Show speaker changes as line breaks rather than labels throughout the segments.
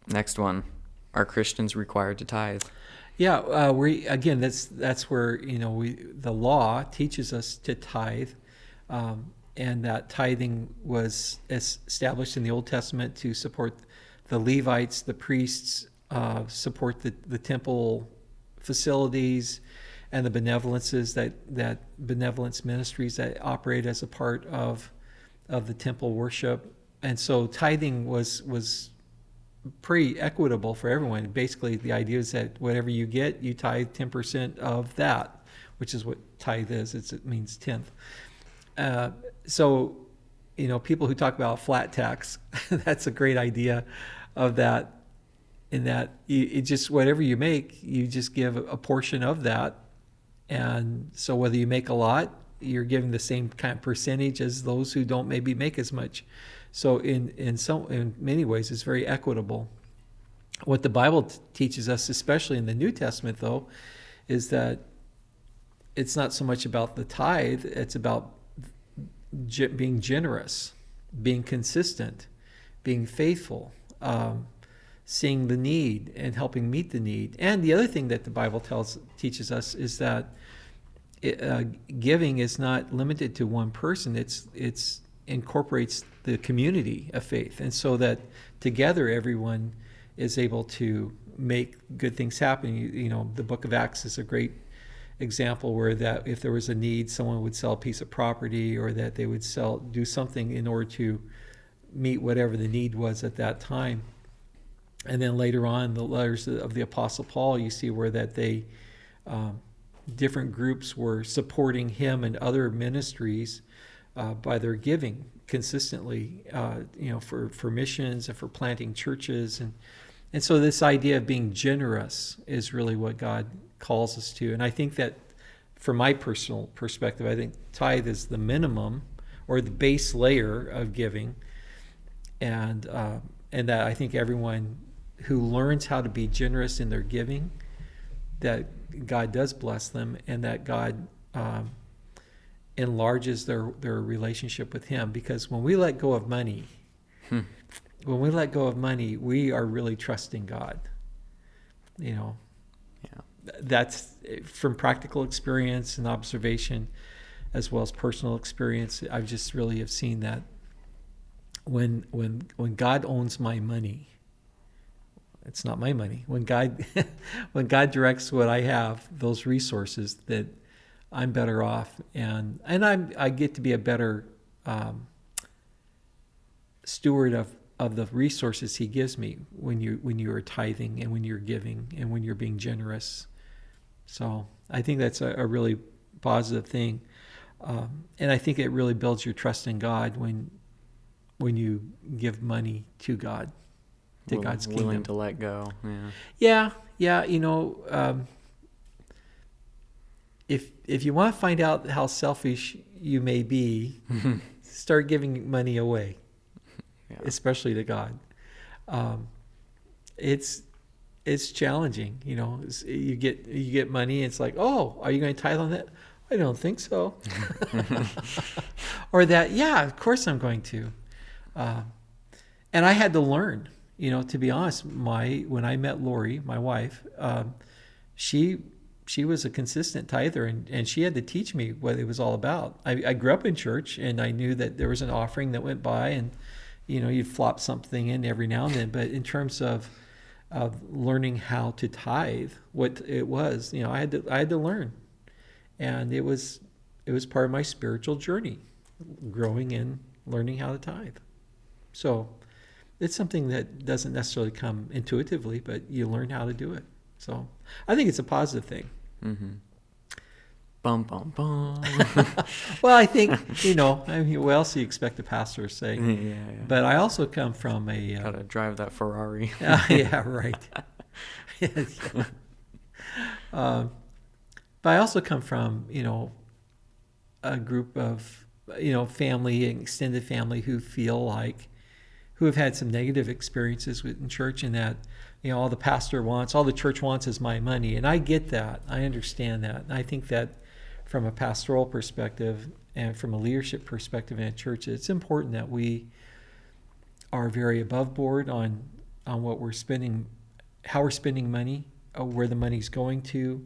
Next one. Are Christians required to tithe?
Yeah, that's where the law teaches us to tithe, and that tithing was established in the Old Testament to support the Levites, the priests, support the temple facilities, and the benevolence ministries that operate as a part of the temple worship. And so tithing was pretty equitable for everyone. Basically, the idea is that whatever you get, you tithe 10% of that, which is what tithe is. It means tenth. So, people who talk about flat tax, that's a great idea of that. In that, it just whatever you make, you just give a portion of that. And so, whether you make a lot, you're giving the same kind of percentage as those who don't maybe make as much. So in many ways, it's very equitable. What the Bible teaches us, especially in the New Testament, though, is that it's not so much about the tithe, it's about being generous, being consistent, being faithful, seeing the need and helping meet the need. And the other thing that the Bible teaches us is that giving is not limited to one person. It's incorporates the community of faith, and so that together everyone is able to make good things happen. The book of Acts is a great example where that if there was a need, someone would sell a piece of property, or that they would do something in order to meet whatever the need was at that time. And then later on, the letters of the Apostle Paul, you see where that they different groups were supporting him and other ministries by their giving consistently, for missions and for planting churches. And so this idea of being generous is really what God calls us to. And I think that from my personal perspective, I think tithe is the minimum or the base layer of giving. And that I think everyone who learns how to be generous in their giving, that God does bless them, and that God enlarges their relationship with Him. Because when we let go of money, we are really trusting God. Yeah. That's from practical experience and observation, as well as personal experience. I just really have seen that when God owns my money, it's not my money. When God directs what I have, those resources, that I'm better off, and I get to be a better steward of the resources He gives me when you are tithing and when you're giving and when you're being generous. So I think that's a really positive thing, and I think it really builds your trust in God when you give money to God, to God's kingdom.
Willing to let go.
Yeah. If you want to find out how selfish you may be, start giving money away, especially to God. It's challenging. You get money, and it's like, oh, are you going to tithe on that? I don't think so. Or that, yeah, of course I'm going to. And I had to learn, to be honest. When I met Lori, my wife, she was a consistent tither, and she had to teach me what it was all about. I grew up in church, and I knew that there was an offering that went by, and you'd flop something in every now and then. But in terms of learning how to tithe, what it was, I had to learn, and it was part of my spiritual journey, growing in learning how to tithe. So it's something that doesn't necessarily come intuitively, but you learn how to do it. So I think it's a positive thing.
Mm-hmm. Bum, bum, bum.
Well, I think, what else do you expect a pastor to say?
Yeah.
But I also come from a...
Gotta drive that Ferrari.
Yeah, right. But I also come from, a group of, family and extended family who have had some negative experiences in church, and that, all the pastor wants, all the church wants is my money. And I get that. I understand that. And I think that from a pastoral perspective and from a leadership perspective in a church, it's important that we are very above board on what we're spending, how we're spending money, where the money's going to.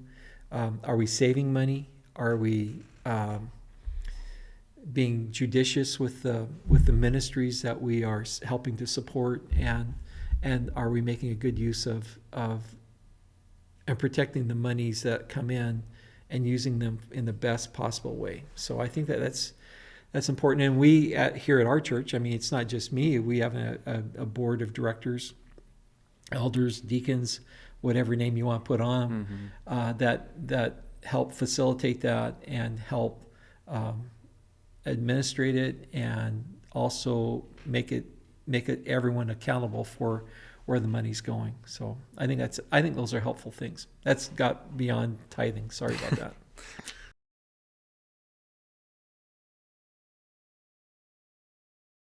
Are we saving money? Are we being judicious with the ministries that we are helping to support, and are we making a good use of and protecting the monies that come in and using them in the best possible way? So I think that's important. And we here at our church, I mean, it's not just me. We have a board of directors, elders, deacons, whatever name you want to put on them, that help facilitate that and help administrate it, and also make it everyone accountable for where the money's going. So I think those are helpful things. That's got beyond tithing. Sorry about that.